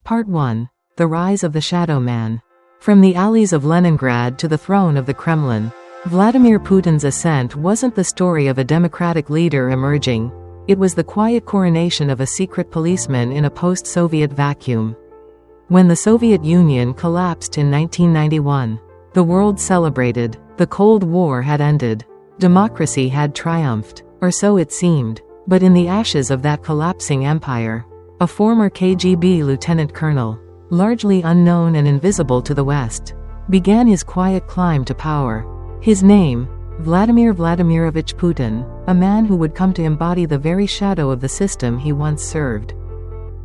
Part 1. The Rise of the Shadow Man. From the alleys of Leningrad to the throne of the Kremlin, Vladimir Putin's ascent wasn't the story of a democratic leader emerging. It was the quiet coronation of a secret policeman in a post-Soviet vacuum. When the Soviet Union collapsed in 1991, the world celebrated. The Cold War had ended. Democracy had triumphed, or so it seemed. But in the ashes of that collapsing empire, a former KGB lieutenant colonel, largely unknown and invisible to the West, began his quiet climb to power. His name, Vladimir Vladimirovich Putin, a man who would come to embody the very shadow of the system he once served.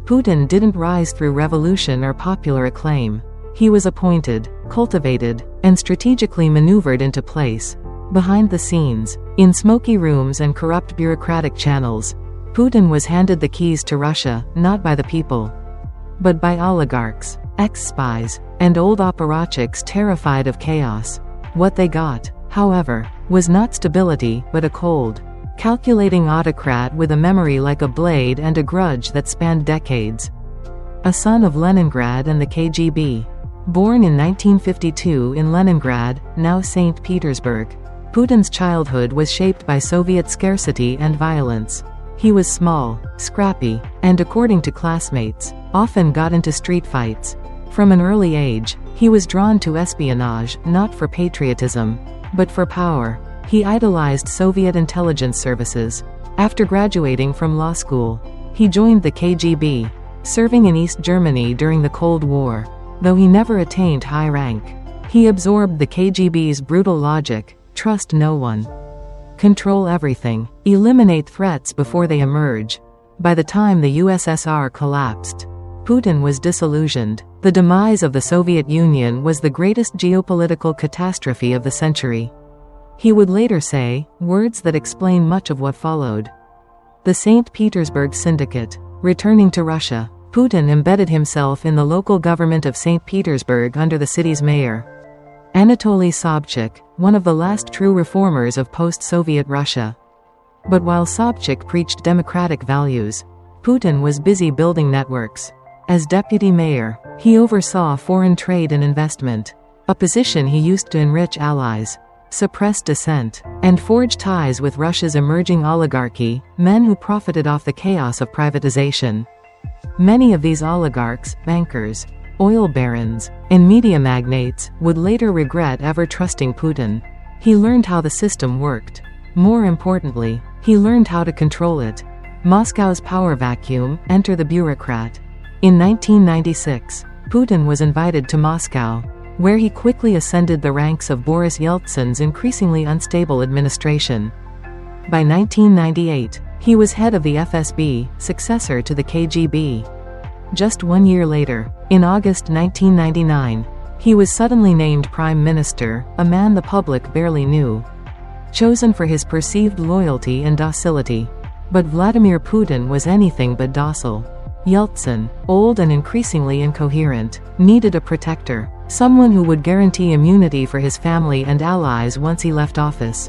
Putin didn't rise through revolution or popular acclaim. He was appointed, cultivated, and strategically maneuvered into place. Behind the scenes, in smoky rooms and corrupt bureaucratic channels, Putin was handed the keys to Russia, not by the people, but by oligarchs, ex-spies, and old apparatchiks terrified of chaos. What they got, however, was not stability but a cold, calculating autocrat with a memory like a blade and a grudge that spanned decades. A son of Leningrad and the KGB. Born in 1952 in Leningrad, now St. Petersburg, Putin's childhood was shaped by Soviet scarcity and violence. He was small, scrappy, and according to classmates, often got into street fights. From an early age, he was drawn to espionage, not for patriotism, but for power. He idolized Soviet intelligence services. After graduating from law school, he joined the KGB, serving in East Germany during the Cold War. Though he never attained high rank, he absorbed the KGB's brutal logic: trust no one, control everything, eliminate threats before they emerge. By the time the USSR collapsed, Putin was disillusioned. The demise of the Soviet Union was the greatest geopolitical catastrophe of the century. He would later say, words that explain much of what followed. The St. Petersburg Syndicate. Returning to Russia, Putin embedded himself in the local government of St. Petersburg under the city's mayor, Anatoly Sobchak, one of the last true reformers of post-Soviet Russia. But while Sobchak preached democratic values, Putin was busy building networks. As deputy mayor, he oversaw foreign trade and investment, a position he used to enrich allies, suppress dissent, and forge ties with Russia's emerging oligarchy, men who profited off the chaos of privatization. Many of these oligarchs, bankers, oil barons, and media magnates, would later regret ever trusting Putin. He learned how the system worked. More importantly, he learned how to control it. Moscow's power vacuum, enter the bureaucrat. In 1996, Putin was invited to Moscow, where he quickly ascended the ranks of Boris Yeltsin's increasingly unstable administration. By 1998, he was head of the FSB, successor to the KGB. Just 1 year later, in August 1999, he was suddenly named Prime Minister, a man the public barely knew, chosen for his perceived loyalty and docility. But Vladimir Putin was anything but docile. Yeltsin, old and increasingly incoherent, needed a protector, someone who would guarantee immunity for his family and allies once he left office.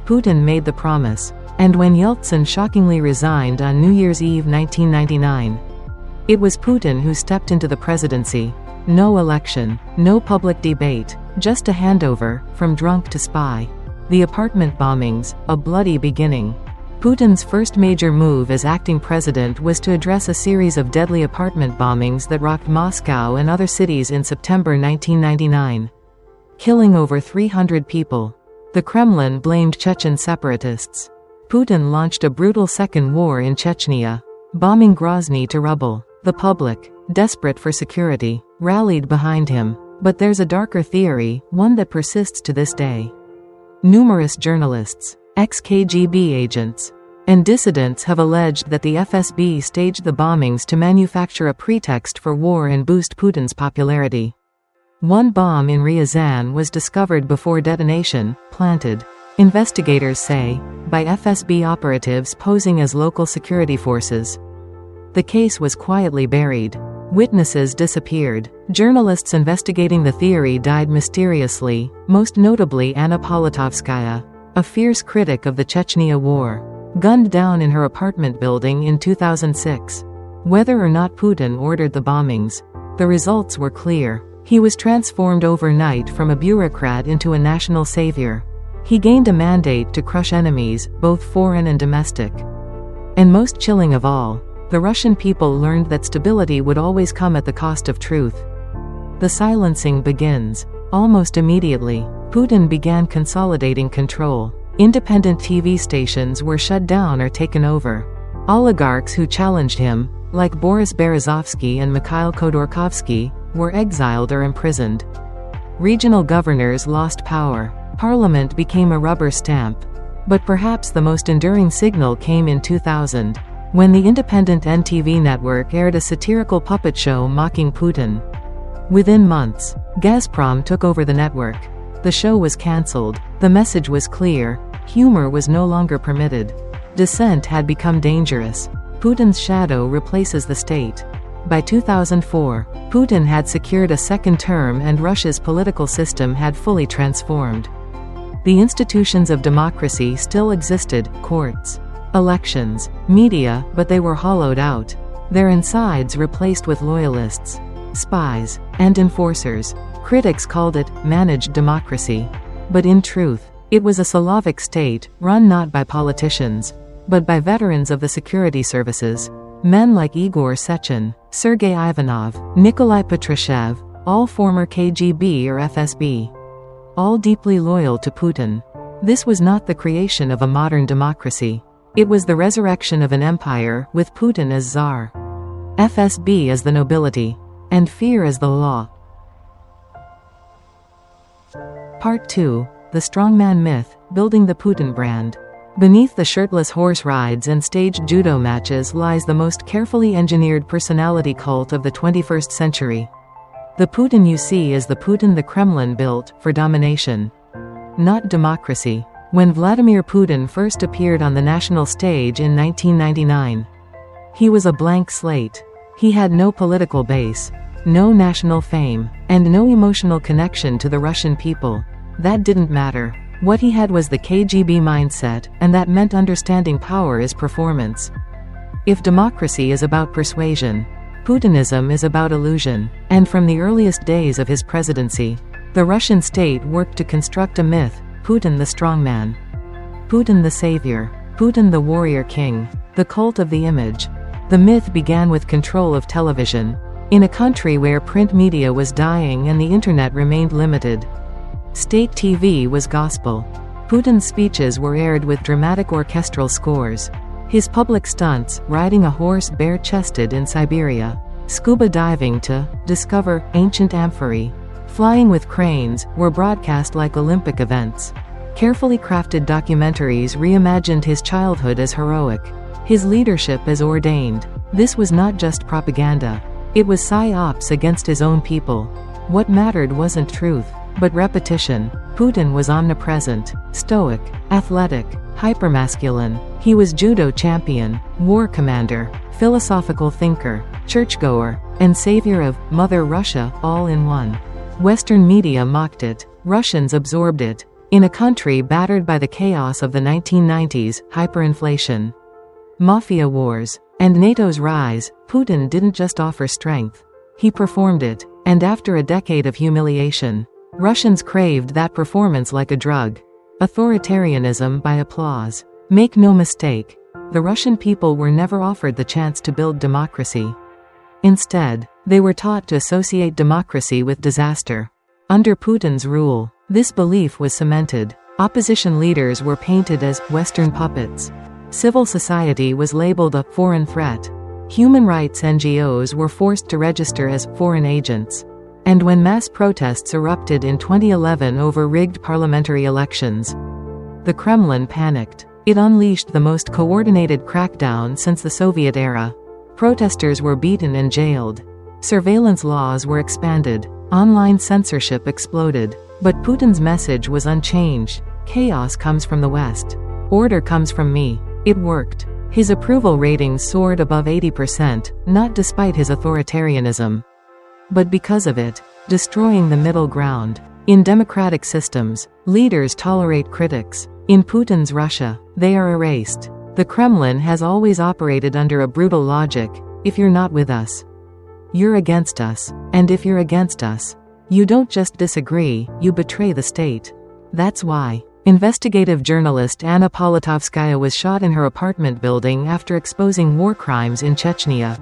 Putin made the promise, and when Yeltsin shockingly resigned on New Year's Eve 1999, it was Putin who stepped into the presidency. No election, no public debate, just a handover, from drunk to spy. The apartment bombings, a bloody beginning. Putin's first major move as acting president was to address a series of deadly apartment bombings that rocked Moscow and other cities in September 1999, killing over 300 people. The Kremlin blamed Chechen separatists. Putin launched a brutal second war in Chechnya, bombing Grozny to rubble. The public, desperate for security, rallied behind him. But there's a darker theory, one that persists to this day. Numerous journalists, ex-KGB agents, and dissidents have alleged that the FSB staged the bombings to manufacture a pretext for war and boost Putin's popularity. One bomb in Ryazan was discovered before detonation, planted, investigators say, by FSB operatives posing as local security forces. The case was quietly buried. Witnesses disappeared. Journalists investigating the theory died mysteriously, most notably Anna Politkovskaya, a fierce critic of the Chechnya War, gunned down in her apartment building in 2006. Whether or not Putin ordered the bombings, the results were clear. He was transformed overnight from a bureaucrat into a national savior. He gained a mandate to crush enemies, both foreign and domestic. And most chilling of all, the Russian people learned that stability would always come at the cost of truth. The silencing begins. Almost immediately, Putin began consolidating control. Independent TV stations were shut down or taken over. Oligarchs who challenged him, like Boris Berezovsky and Mikhail Khodorkovsky, were exiled or imprisoned. Regional governors lost power. Parliament became a rubber stamp. But perhaps the most enduring signal came in 2000, when the independent NTV network aired a satirical puppet show mocking Putin. Within months, Gazprom took over the network. The show was cancelled. The message was clear: humor was no longer permitted. Dissent had become dangerous. Putin's shadow replaces the state. By 2004, Putin had secured a second term and Russia's political system had fully transformed. The institutions of democracy still existed: courts, elections, media, but they were hollowed out. Their insides replaced with loyalists, spies, and enforcers. Critics called it managed democracy. But in truth, it was a Slavic state, run not by politicians, but by veterans of the security services. Men like Igor Sechin, Sergei Ivanov, Nikolai Patrushev, all former KGB or FSB. All deeply loyal to Putin. This was not the creation of a modern democracy. It was the resurrection of an empire, with Putin as czar. FSB as the nobility. And fear as the law. Part 2. The Strongman Myth, Building the Putin Brand. Beneath the shirtless horse rides and staged judo matches lies the most carefully engineered personality cult of the 21st century. The Putin you see is the Putin the Kremlin built for domination, not democracy. When Vladimir Putin first appeared on the national stage in 1999, he was a blank slate. He had no political base, no national fame, and no emotional connection to the Russian people. That didn't matter. What he had was the KGB mindset, and that meant understanding power is performance. If democracy is about persuasion, Putinism is about illusion. And from the earliest days of his presidency, the Russian state worked to construct a myth: Putin the strongman, Putin the savior, Putin the warrior king, the cult of the image. The myth began with control of television. In a country where print media was dying and the internet remained limited, state TV was gospel. Putin's speeches were aired with dramatic orchestral scores. His public stunts, riding a horse bare-chested in Siberia, scuba diving to discover ancient amphorae, flying with cranes, were broadcast like Olympic events. Carefully crafted documentaries reimagined his childhood as heroic, his leadership as ordained. This was not just propaganda. It was psyops against his own people. What mattered wasn't truth, but repetition. Putin was omnipresent, stoic, athletic, hypermasculine. He was judo champion, war commander, philosophical thinker, churchgoer, and savior of Mother Russia, all in one. Western media mocked it. Russians absorbed it. In a country battered by the chaos of the 1990s, hyperinflation, mafia wars, and NATO's rise, Putin didn't just offer strength. He performed it. And after a decade of humiliation, Russians craved that performance like a drug. Authoritarianism by applause. Make no mistake, the Russian people were never offered the chance to build democracy. Instead, they were taught to associate democracy with disaster. Under Putin's rule, this belief was cemented. Opposition leaders were painted as Western puppets. Civil society was labeled a foreign threat. Human rights NGOs were forced to register as foreign agents. And when mass protests erupted in 2011 over rigged parliamentary elections, the Kremlin panicked. It unleashed the most coordinated crackdown since the Soviet era. Protesters were beaten and jailed. Surveillance laws were expanded. Online censorship exploded. But Putin's message was unchanged. Chaos comes from the West. Order comes from me. It worked. His approval ratings soared above 80%, not despite his authoritarianism, but because of it, destroying the middle ground. In democratic systems, leaders tolerate critics. In Putin's Russia, they are erased. The Kremlin has always operated under a brutal logic: If you're not with us, you're against us. And if you're against us, you don't just disagree, you betray the state. That's why investigative journalist Anna Politkovskaya was shot in her apartment building after exposing war crimes in Chechnya.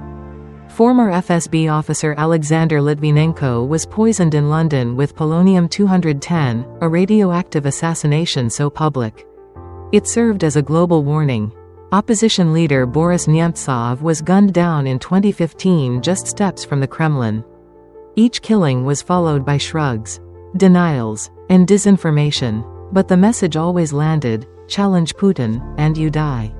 Former FSB officer Alexander Litvinenko was poisoned in London with polonium-210, a radioactive assassination so public it served as a global warning. Opposition leader Boris Nemtsov was gunned down in 2015 just steps from the Kremlin. Each killing was followed by shrugs, denials, and disinformation. But the message always landed: challenge Putin, and you die.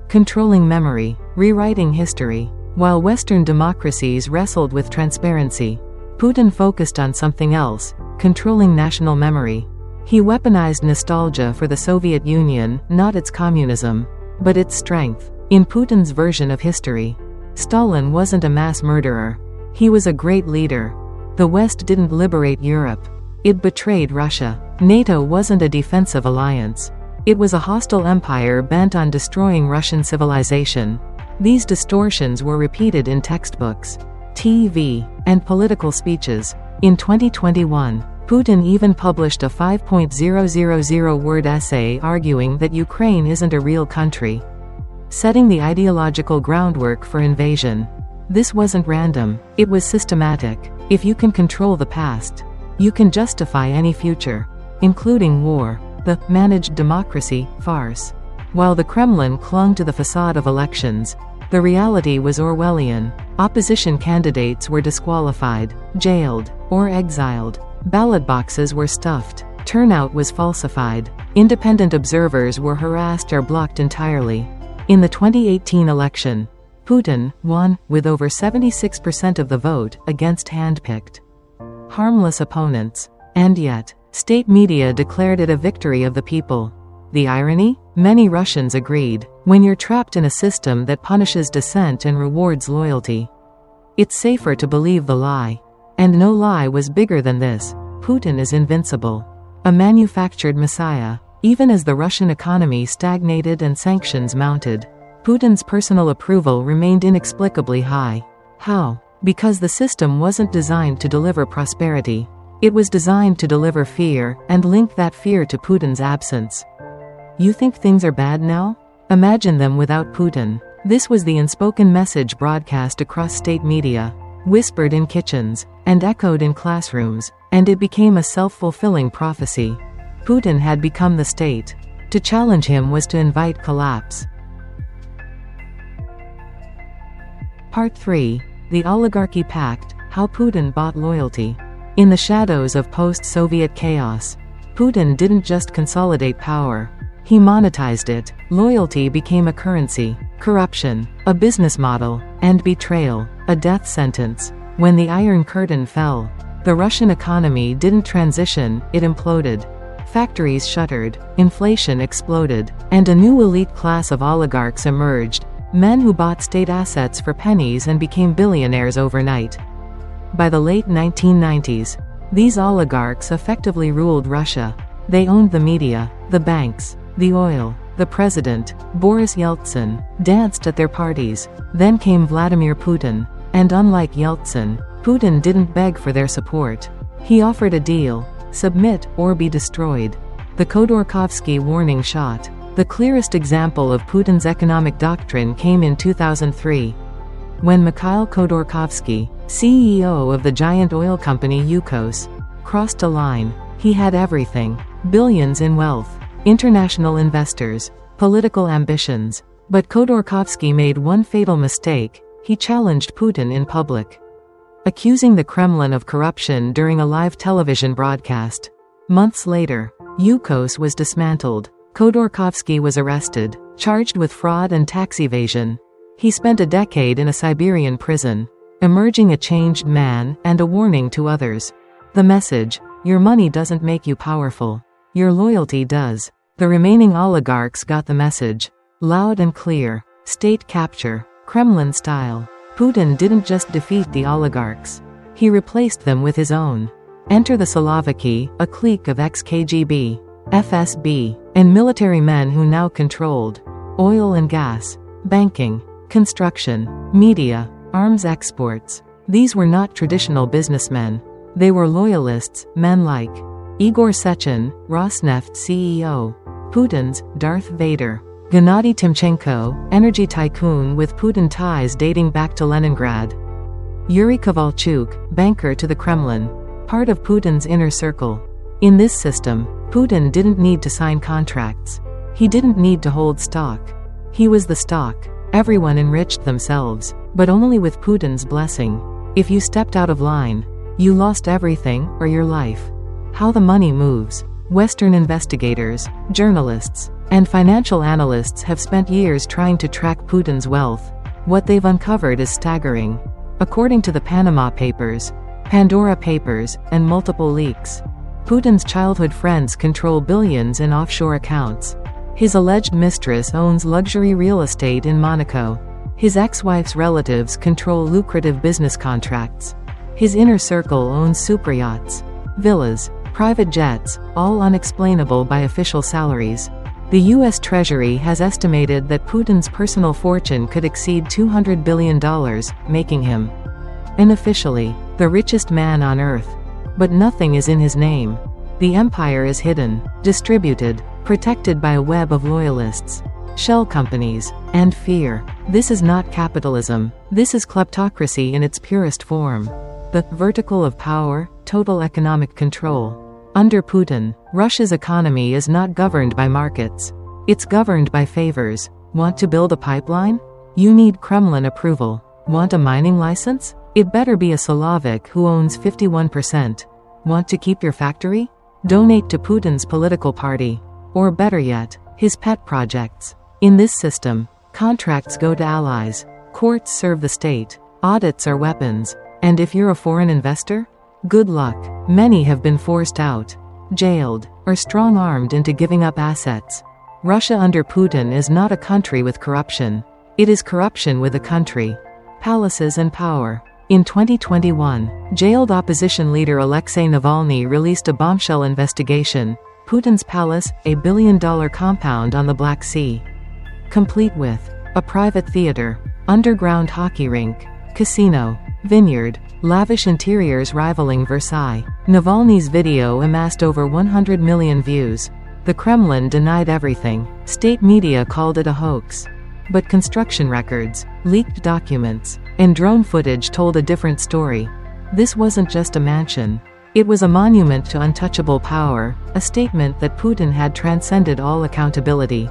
Controlling memory, rewriting history. While Western democracies wrestled with transparency, Putin focused on something else: controlling national memory. He weaponized nostalgia for the Soviet Union, not its communism, but its strength. In Putin's version of history, Stalin wasn't a mass murderer. He was a great leader. The West didn't liberate Europe. It betrayed Russia. NATO wasn't a defensive alliance. It was a hostile empire bent on destroying Russian civilization. These distortions were repeated in textbooks, TV, and political speeches. In 2021, Putin even published a 5,000-word essay arguing that Ukraine isn't a real country, setting the ideological groundwork for invasion. This wasn't random, it was systematic. If you can control the past, you can justify any future, including war. The managed democracy farce. While the Kremlin clung to the facade of elections, the reality was Orwellian. Opposition candidates were disqualified, jailed, or exiled. Ballot boxes were stuffed. Turnout was falsified. Independent observers were harassed or blocked entirely. In the 2018 election, Putin won, with over 76% of the vote, against handpicked, harmless opponents. And yet, state media declared it a victory of the people. The irony? Many Russians agreed. When you're trapped in a system that punishes dissent and rewards loyalty, it's safer to believe the lie. And no lie was bigger than this: Putin is invincible. A manufactured messiah. Even as the Russian economy stagnated and sanctions mounted, Putin's personal approval remained inexplicably high. How? Because the system wasn't designed to deliver prosperity. It was designed to deliver fear, and link that fear to Putin's absence. You think things are bad now? Imagine them without Putin. This was the unspoken message broadcast across state media, whispered in kitchens, and echoed in classrooms, and it became a self-fulfilling prophecy. Putin had become the state. To challenge him was to invite collapse. Part 3. The Oligarchy Pact: How Putin Bought Loyalty. In the shadows of post-Soviet chaos, Putin didn't just consolidate power. He monetized it. Loyalty became a currency, corruption, a business model, and betrayal, a death sentence. When the Iron Curtain fell, the Russian economy didn't transition, it imploded. Factories shuttered, inflation exploded, and a new elite class of oligarchs emerged, men who bought state assets for pennies and became billionaires overnight. By the late 1990s, these oligarchs effectively ruled Russia. They owned the media, the banks, the oil. The president, Boris Yeltsin, danced at their parties. Then came Vladimir Putin. And unlike Yeltsin, Putin didn't beg for their support. He offered a deal: submit or be destroyed. The Khodorkovsky warning shot. The clearest example of Putin's economic doctrine came in 2003. When Mikhail Khodorkovsky, CEO of the giant oil company Yukos, crossed a line. He had everything: billions in wealth, international investors, political ambitions. But Khodorkovsky made one fatal mistake: he challenged Putin in public, accusing the Kremlin of corruption during a live television broadcast. Months later, Yukos was dismantled. Khodorkovsky was arrested, charged with fraud and tax evasion. He spent a decade in a Siberian prison, emerging a changed man, and a warning to others. The message: your money doesn't make you powerful. Your loyalty does. The remaining oligarchs got the message, loud and clear. State capture, Kremlin style. Putin didn't just defeat the oligarchs. He replaced them with his own. Enter the Siloviki, a clique of ex-KGB, FSB, and military men who now controlled oil and gas, banking, construction, media, arms exports. These were not traditional businessmen. They were loyalists, men like Igor Sechin, Rosneft CEO, Putin's Darth Vader, Gennady Timchenko, energy tycoon with Putin ties dating back to Leningrad, Yuri Kovalchuk, banker to the Kremlin, part of Putin's inner circle. In this system, Putin didn't need to sign contracts. He didn't need to hold stock. He was the stock. Everyone enriched themselves, but only with Putin's blessing. If you stepped out of line, you lost everything, or your life. How the money moves. Western investigators, journalists, and financial analysts have spent years trying to track Putin's wealth. What they've uncovered is staggering. According to the Panama Papers, Pandora Papers, and multiple leaks, Putin's childhood friends control billions in offshore accounts. His alleged mistress owns luxury real estate in Monaco. His ex-wife's relatives control lucrative business contracts. His inner circle owns superyachts, villas, private jets, all unexplainable by official salaries. The U.S. Treasury has estimated that Putin's personal fortune could exceed $200 billion, making him, unofficially, the richest man on earth. But nothing is in his name. The empire is hidden, distributed, protected by a web of loyalists, shell companies, and fear. This is not capitalism. This is kleptocracy in its purest form. The vertical of power, total economic control. Under Putin, Russia's economy is not governed by markets. It's governed by favors. Want to build a pipeline? You need Kremlin approval. Want a mining license? It better be a Slavic who owns 51%. Want to keep your factory? Donate to Putin's political party. Or better yet, his pet projects. In this system, contracts go to allies. Courts serve the state. Audits are weapons. And if you're a foreign investor? Good luck. Many have been forced out, jailed, or strong-armed into giving up assets. Russia under Putin is not a country with corruption. It is corruption with a country. Palaces and power. In 2021, jailed opposition leader Alexei Navalny released a bombshell investigation, Putin's Palace, a billion-dollar compound on the Black Sea. Complete with a private theater, underground hockey rink, casino, vineyard, lavish interiors rivaling Versailles. Navalny's video amassed over 100 million views. The Kremlin denied everything. State media called it a hoax. But construction records, leaked documents, and drone footage told a different story. This wasn't just a mansion. It was a monument to untouchable power, a statement that Putin had transcended all accountability.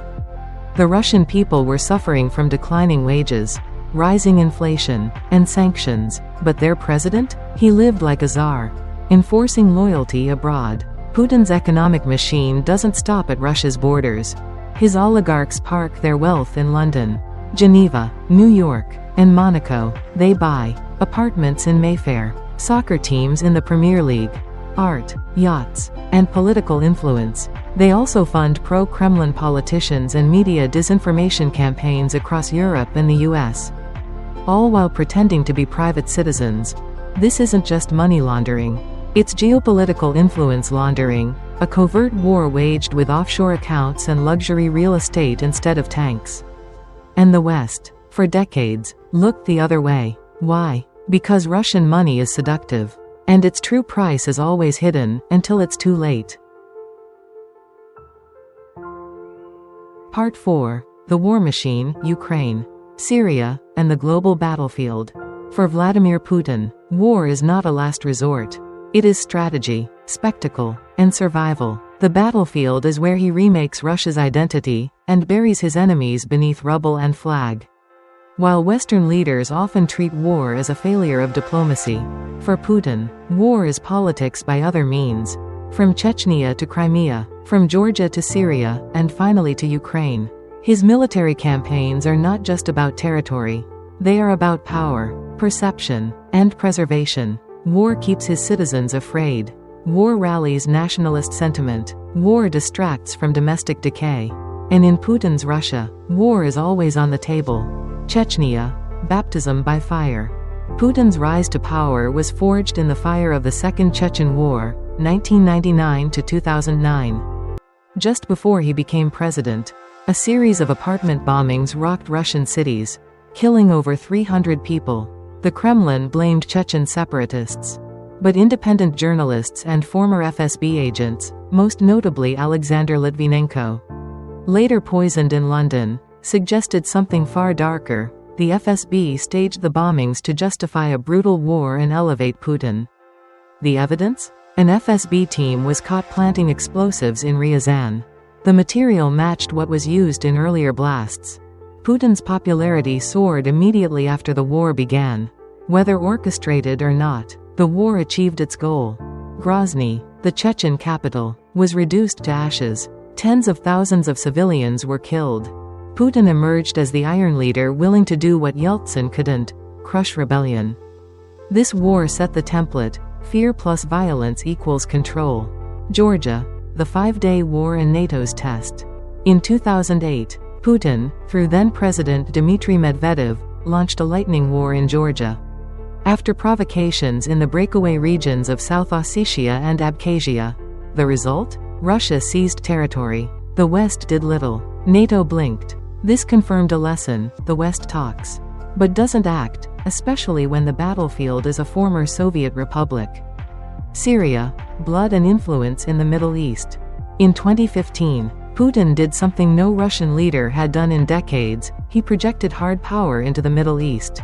The Russian people were suffering from declining wages, rising inflation, and sanctions, but their president? He lived like a czar, enforcing loyalty abroad. Putin's economic machine doesn't stop at Russia's borders. His oligarchs park their wealth in London, Geneva, New York, and Monaco. They buy apartments in Mayfair, soccer teams in the Premier League, art, yachts, and political influence. They also fund pro-Kremlin politicians and media disinformation campaigns across Europe and the US, all while pretending to be private citizens. This isn't just money laundering. It's geopolitical influence laundering, a covert war waged with offshore accounts and luxury real estate instead of tanks. And the West, for decades, looked the other way. Why? Because Russian money is seductive. And its true price is always hidden, until it's too late. Part 4. The War Machine, Ukraine, Syria, and the Global Battlefield. For Vladimir Putin, war is not a last resort. It is strategy, spectacle, and survival. The battlefield is where he remakes Russia's identity, and buries his enemies beneath rubble and flag. While Western leaders often treat war as a failure of diplomacy, for Putin, war is politics by other means. From Chechnya to Crimea, from Georgia to Syria, and finally to Ukraine. His military campaigns are not just about territory. They are about power, perception, and preservation. War keeps his citizens afraid. War rallies nationalist sentiment. War distracts from domestic decay. And in Putin's Russia, war is always on the table. Chechnya, baptism by fire. Putin's rise to power was forged in the fire of the Second Chechen War, 1999 to 2009. Just before he became president, a series of apartment bombings rocked Russian cities, killing over 300 people. The Kremlin blamed Chechen separatists. But independent journalists and former FSB agents, most notably Alexander Litvinenko, later poisoned in London, suggested something far darker. The FSB staged the bombings to justify a brutal war and elevate Putin. The evidence? An FSB team was caught planting explosives in Ryazan. The material matched what was used in earlier blasts. Putin's popularity soared immediately after the war began. Whether orchestrated or not, the war achieved its goal. Grozny, the Chechen capital, was reduced to ashes. Tens of thousands of civilians were killed. Putin emerged as the iron leader willing to do what Yeltsin couldn't: crush rebellion. This war set the template: fear plus violence equals control. Georgia, the 5-day war and NATO's test. In 2008, Putin, through then-President Dmitry Medvedev, launched a lightning war in Georgia. After provocations in the breakaway regions of South Ossetia and Abkhazia. The result? Russia seized territory. The West did little. NATO blinked. This confirmed a lesson: the West talks, but doesn't act, especially when the battlefield is a former Soviet republic. Syria, blood and influence in the Middle East. In 2015, Putin did something no Russian leader had done in decades: he projected hard power into the Middle East.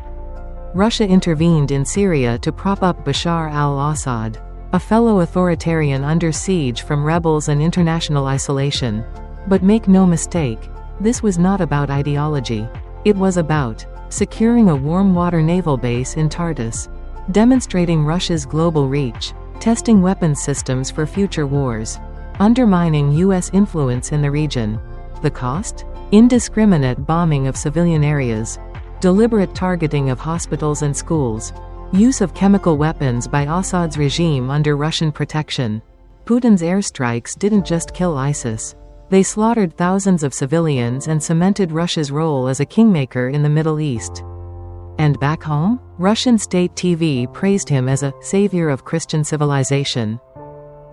Russia intervened in Syria to prop up Bashar al-Assad, a fellow authoritarian under siege from rebels and international isolation. But make no mistake, this was not about ideology. It was about securing a warm water naval base in Tartus, demonstrating Russia's global reach, testing weapons systems for future wars, undermining U.S. influence in the region. The cost? Indiscriminate bombing of civilian areas, deliberate targeting of hospitals and schools, use of chemical weapons by Assad's regime under Russian protection. Putin's airstrikes didn't just kill ISIS. They slaughtered thousands of civilians and cemented Russia's role as a kingmaker in the Middle East. And back home, Russian state TV praised him as a savior of Christian civilization.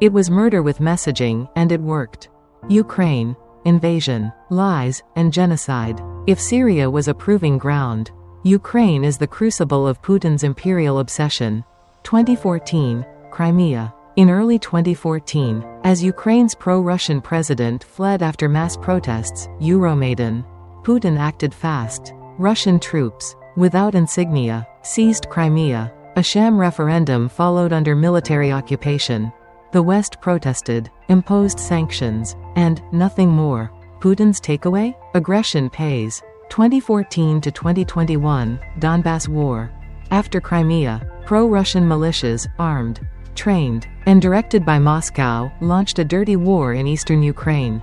It was murder with messaging, and it worked. Ukraine, invasion, lies, and genocide. If Syria was a proving ground, Ukraine is the crucible of Putin's imperial obsession. 2014, Crimea. In early 2014, as Ukraine's pro-Russian president fled after mass protests, Euromaidan, Putin acted fast. Russian troops, without insignia, seized Crimea. A sham referendum followed under military occupation. The West protested, imposed sanctions, and nothing more. Putin's takeaway? Aggression pays. 2014 to 2021, Donbass War. After Crimea, pro-Russian militias, armed, trained, and directed by Moscow, launched a dirty war in eastern Ukraine.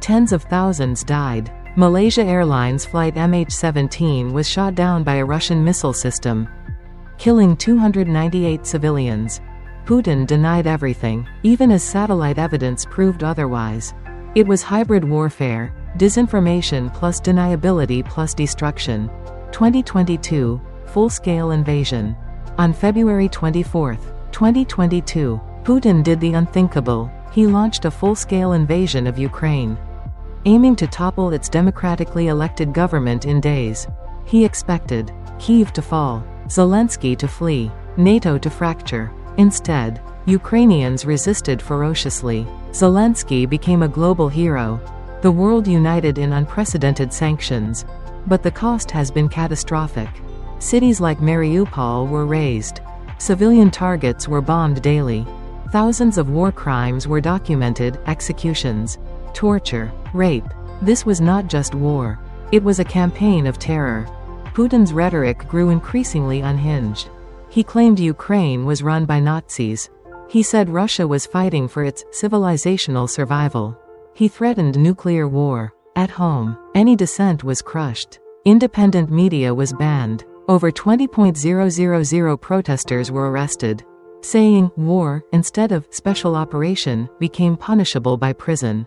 Tens of thousands died. Malaysia Airlines flight MH17 was shot down by a Russian missile system, killing 298 civilians. Putin denied everything, even as satellite evidence proved otherwise. It was hybrid warfare, disinformation plus deniability plus destruction. 2022, full-scale invasion. On February 24, 2022, Putin did the unthinkable. He launched a full-scale invasion of Ukraine, aiming to topple its democratically elected government in days. He expected Kyiv to fall, Zelensky to flee, NATO to fracture. Instead, Ukrainians resisted ferociously. Zelensky became a global hero. The world united in unprecedented sanctions. But the cost has been catastrophic. Cities like Mariupol were razed. Civilian targets were bombed daily. Thousands of war crimes were documented: executions, torture, rape. This was not just war. It was a campaign of terror. Putin's rhetoric grew increasingly unhinged. He claimed Ukraine was run by Nazis. He said Russia was fighting for its civilizational survival. He threatened nuclear war. At home, any dissent was crushed. Independent media was banned. Over 20,000 protesters were arrested. Saying war instead of special operation became punishable by prison.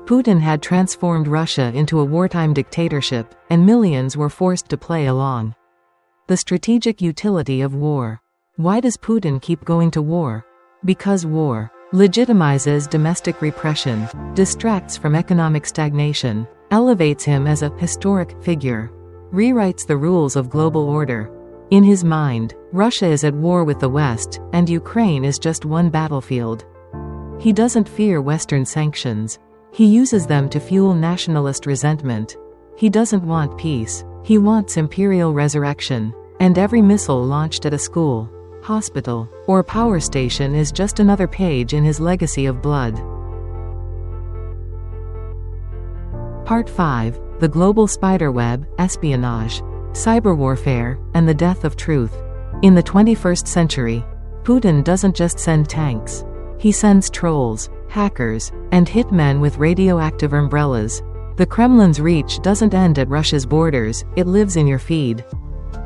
Putin had transformed Russia into a wartime dictatorship, and millions were forced to play along. The strategic utility of war. Why does Putin keep going to war? Because war legitimizes domestic repression, distracts from economic stagnation, elevates him as a historic figure. rewrites the rules of global order. In his mind, Russia is at war with the West, and Ukraine is just one battlefield. He doesn't fear Western sanctions. He uses them to fuel nationalist resentment. He doesn't want peace. He wants imperial resurrection. And every missile launched at a school, hospital, or power station is just another page in his legacy of blood. Part 5. The Global Spiderweb, Espionage, Cyber Warfare, and the Death of Truth. In the 21st century, Putin doesn't just send tanks. He sends trolls, hackers, and hitmen with radioactive umbrellas. The Kremlin's reach doesn't end at Russia's borders, it lives in your feed,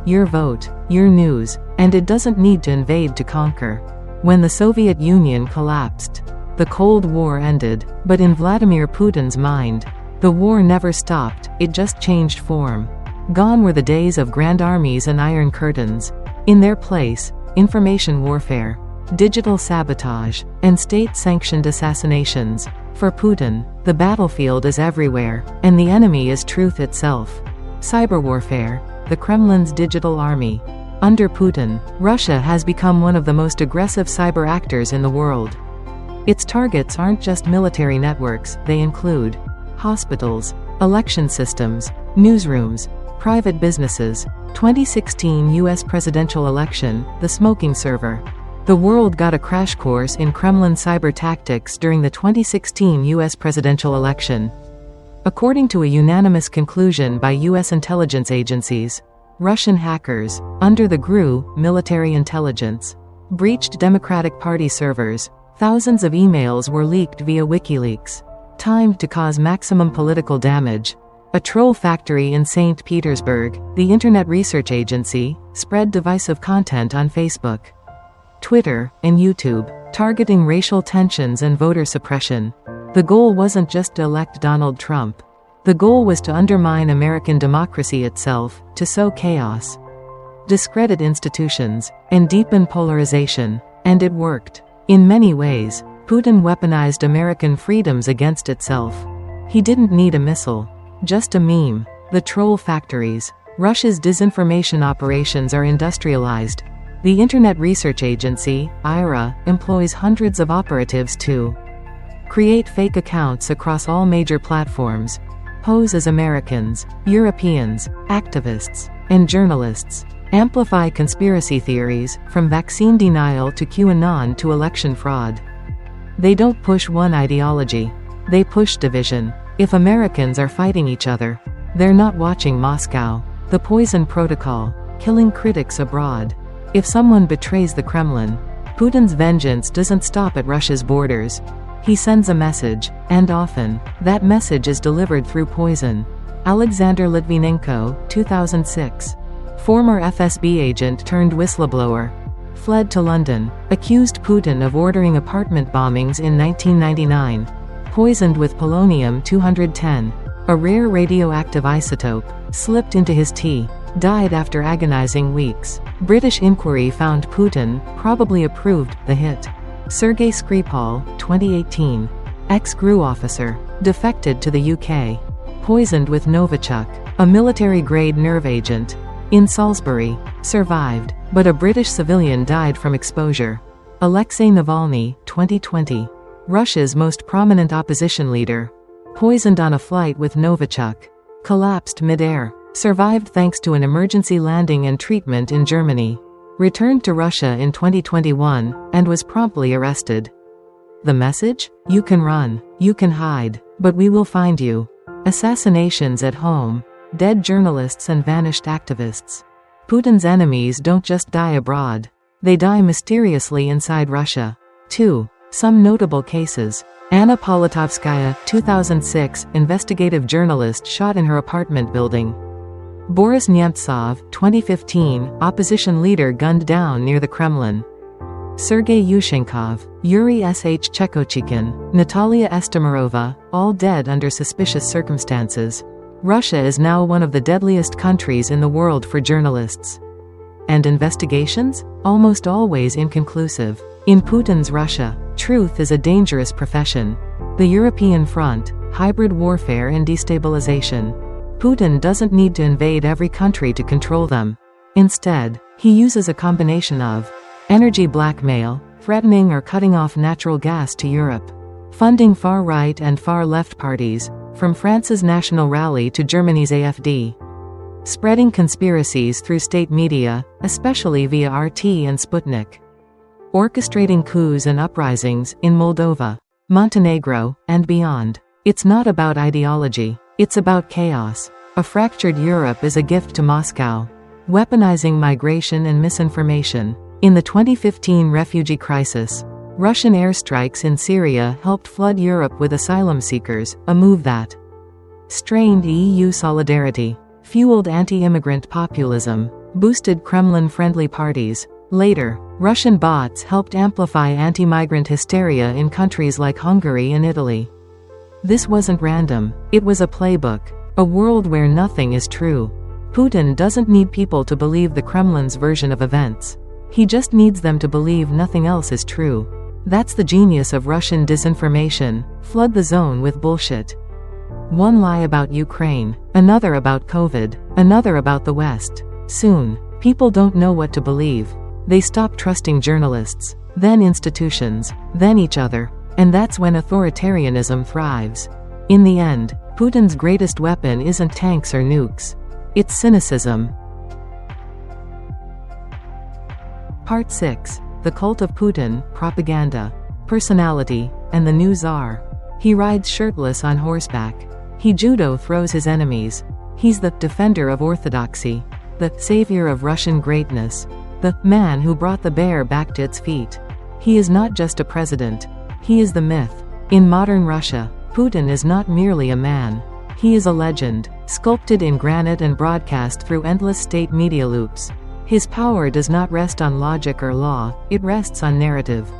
your vote, your news, and it doesn't need to invade to conquer. When the Soviet Union collapsed, the Cold War ended, but in Vladimir Putin's mind, the war never stopped, it just changed form. Gone were the days of grand armies and iron curtains. In their place, information warfare, digital sabotage, and state-sanctioned assassinations. For Putin, the battlefield is everywhere, and the enemy is truth itself. Cyber warfare, the Kremlin's digital army. Under Putin, Russia has become one of the most aggressive cyber actors in the world. Its targets aren't just military networks, they include hospitals, election systems, newsrooms, private businesses. 2016 U.S. presidential election, the smoking server. The world got a crash course in Kremlin cyber tactics during the 2016 U.S. presidential election. According to a unanimous conclusion by U.S. intelligence agencies, Russian hackers, under the GRU, military intelligence, breached Democratic Party servers. Thousands of emails were leaked via WikiLeaks, timed to cause maximum political damage. A troll factory in St. Petersburg, the Internet Research Agency, spread divisive content on Facebook, Twitter, and YouTube, targeting racial tensions and voter suppression. The goal wasn't just to elect Donald Trump. The goal was to undermine American democracy itself, to sow chaos, discredit institutions, and deepen polarization. And it worked. In many ways, Putin weaponized American freedoms against itself. He didn't need a missile, just a meme. The troll factories. Russia's disinformation operations are industrialized. The Internet Research Agency, IRA, employs hundreds of operatives to create fake accounts across all major platforms, pose as Americans, Europeans, activists, and journalists, amplify conspiracy theories, from vaccine denial to QAnon to election fraud. They don't push one ideology. They push division. If Americans are fighting each other, they're not watching Moscow. The Poison Protocol, killing critics abroad. If someone betrays the Kremlin, Putin's vengeance doesn't stop at Russia's borders. He sends a message, and often, that message is delivered through poison. Alexander Litvinenko, 2006. Former FSB agent turned whistleblower. Fled to London. Accused Putin of ordering apartment bombings in 1999. Poisoned with polonium-210, a rare radioactive isotope, slipped into his tea. Died after agonizing weeks. British inquiry found Putin probably approved the hit. Sergei Skripal, 2018. Ex-GRU officer. Defected to the UK. Poisoned with Novichok, a military-grade nerve agent. In Salisbury. Survived, but a British civilian died from exposure. Alexei Navalny, 2020. Russia's most prominent opposition leader. Poisoned on a flight with Novichok. Collapsed mid-air. Survived thanks to an emergency landing and treatment in Germany. Returned to Russia in 2021, and was promptly arrested. The message? You can run, you can hide, but we will find you. Assassinations at home. Dead journalists and vanished activists. Putin's enemies don't just die abroad. They die mysteriously inside Russia. 2. Some notable cases. Anna Politkovskaya, 2006, investigative journalist shot in her apartment building. Boris Nemtsov, 2015, opposition leader gunned down near the Kremlin. Sergei Yushchenkov, Yuri S.H. Chekochikhin, Natalia Estemirova, all dead under suspicious circumstances. Russia is now one of the deadliest countries in the world for journalists. And investigations? Almost always inconclusive. In Putin's Russia, truth is a dangerous profession. The European front, hybrid warfare and destabilization. Putin doesn't need to invade every country to control them. Instead, he uses a combination of energy blackmail, threatening or cutting off natural gas to Europe, funding far-right and far-left parties, from France's National Rally to Germany's AfD, spreading conspiracies through state media, especially via RT and Sputnik, orchestrating coups and uprisings in Moldova, Montenegro, and beyond. It's not about ideology, it's about chaos. A fractured Europe is a gift to Moscow, weaponizing migration and misinformation. In the 2015 refugee crisis, Russian airstrikes in Syria helped flood Europe with asylum seekers, a move that strained EU solidarity, fueled anti-immigrant populism, boosted Kremlin-friendly parties. Later, Russian bots helped amplify anti-migrant hysteria in countries like Hungary and Italy. This wasn't random, it was a playbook, a world where nothing is true. Putin doesn't need people to believe the Kremlin's version of events. He just needs them to believe nothing else is true. That's the genius of Russian disinformation. Flood the zone with bullshit. One lie about Ukraine, another about COVID, another about the West. Soon, people don't know what to believe. They stop trusting journalists, then institutions, then each other. And that's when authoritarianism thrives. In the end, Putin's greatest weapon isn't tanks or nukes. It's cynicism. Part 6. The Cult of Putin, Propaganda, Personality, and the New Tsar. He rides shirtless on horseback. He judo throws his enemies. He's the defender of orthodoxy, the savior of Russian greatness, the man who brought the bear back to its feet. He is not just a president. He is the myth. In modern Russia, Putin is not merely a man. He is a legend, sculpted in granite and broadcast through endless state media loops. His power does not rest on logic or law, it rests on narrative.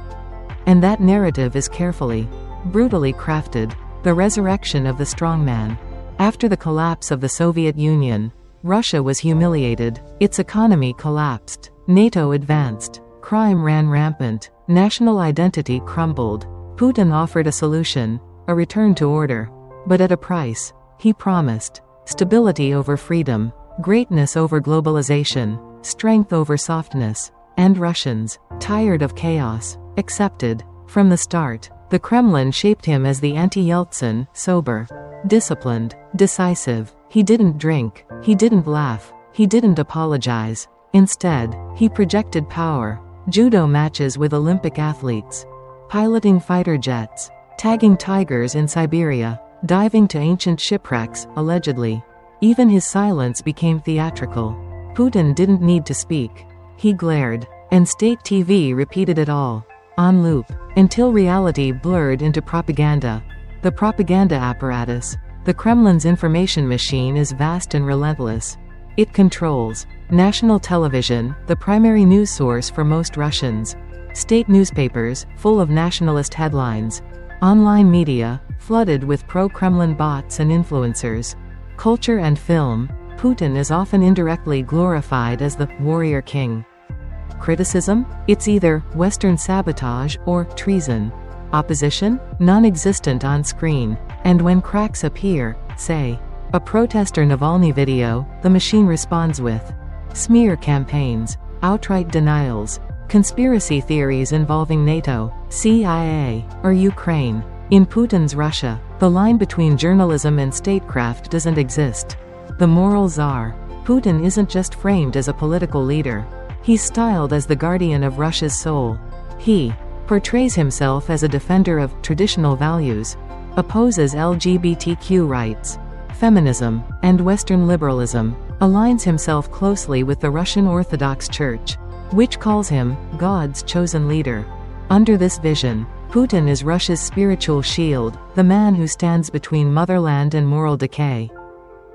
And that narrative is carefully, brutally crafted. The resurrection of the strongman. After the collapse of the Soviet Union, Russia was humiliated, its economy collapsed, NATO advanced, crime ran rampant, national identity crumbled. Putin offered a solution, a return to order. But at a price. He promised stability over freedom, greatness over globalization, strength over softness. And Russians, tired of chaos, accepted. From the start, the Kremlin shaped him as the anti-Yeltsin, sober, disciplined, decisive. He didn't drink, he didn't laugh, he didn't apologize. Instead, he projected power. Judo matches with Olympic athletes, piloting fighter jets, tagging tigers in Siberia, diving to ancient shipwrecks, allegedly. Even his silence became theatrical. Putin didn't need to speak. He glared, and state TV repeated it all, on loop, until reality blurred into propaganda. The propaganda apparatus, the Kremlin's information machine, is vast and relentless. It controls national television, the primary news source for most Russians, state newspapers, full of nationalist headlines, online media, flooded with pro-Kremlin bots and influencers, culture and film. Putin is often indirectly glorified as the warrior king. Criticism? It's either Western sabotage or treason. Opposition? Non-existent on screen. And when cracks appear, say, a protest or Navalny video, the machine responds with smear campaigns, outright denials, conspiracy theories involving NATO, CIA, or Ukraine. In Putin's Russia, the line between journalism and statecraft doesn't exist. The moral czar. Putin isn't just framed as a political leader. He's styled as the guardian of Russia's soul. He portrays himself as a defender of traditional values, opposes LGBTQ rights, feminism, and Western liberalism, aligns himself closely with the Russian Orthodox Church, which calls him God's chosen leader. Under this vision, Putin is Russia's spiritual shield, the man who stands between motherland and moral decay.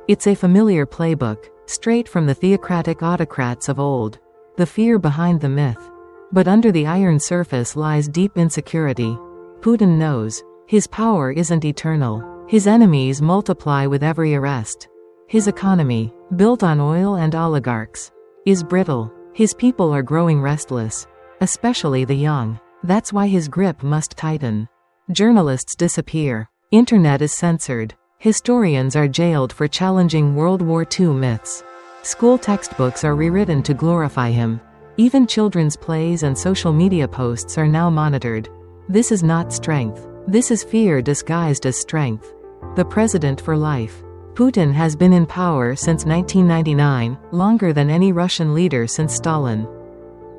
It's a familiar playbook, straight from the theocratic autocrats of old. The fear behind the myth. But under the iron surface lies deep insecurity. Putin knows his power isn't eternal. His enemies multiply with every arrest. His economy, built on oil and oligarchs, is brittle. His people are growing restless, especially the young. That's why his grip must tighten. Journalists disappear. Internet is censored. Historians are jailed for challenging World War II myths. School textbooks are rewritten to glorify him. Even children's plays and social media posts are now monitored. This is not strength. This is fear disguised as strength. The president for life. Putin has been in power since 1999, longer than any Russian leader since Stalin.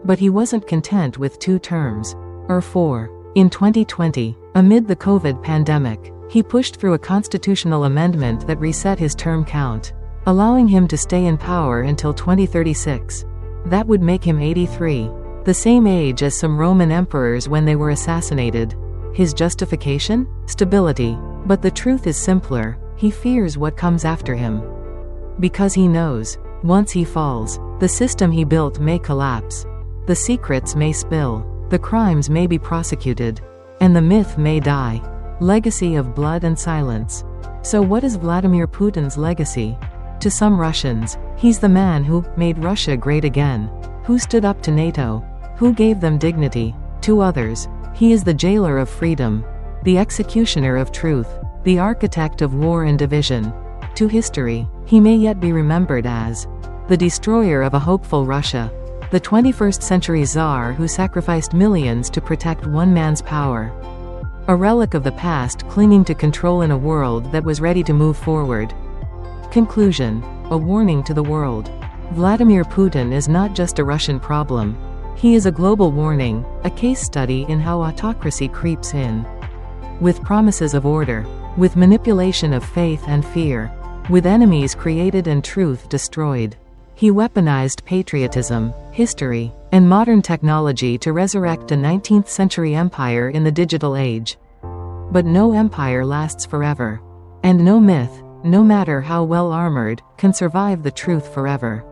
But he wasn't content with 2 terms. Or 4. In 2020, amid the COVID pandemic, he pushed through a constitutional amendment that reset his term count, allowing him to stay in power until 2036. That would make him 83, the same age as some Roman emperors when they were assassinated. His justification? Stability. But the truth is simpler. He fears what comes after him. Because he knows, once he falls, the system he built may collapse. The secrets may spill. The crimes may be prosecuted. And the myth may die. Legacy of blood and silence. So what is Vladimir Putin's legacy? To some Russians, he's the man who made Russia great again, who stood up to NATO, who gave them dignity. To others, he is the jailer of freedom, the executioner of truth, the architect of war and division. To history, he may yet be remembered as the destroyer of a hopeful Russia, the 21st century czar who sacrificed millions to protect one man's power. A relic of the past clinging to control in a world that was ready to move forward. Conclusion. A warning to the world. Vladimir Putin is not just a Russian problem. He is a global warning, a case study in how autocracy creeps in. With promises of order, with manipulation of faith and fear, with enemies created and truth destroyed. He weaponized patriotism, history, and modern technology to resurrect a 19th century empire in the digital age. But no empire lasts forever. And no myth, no matter how well armored, can survive the truth forever.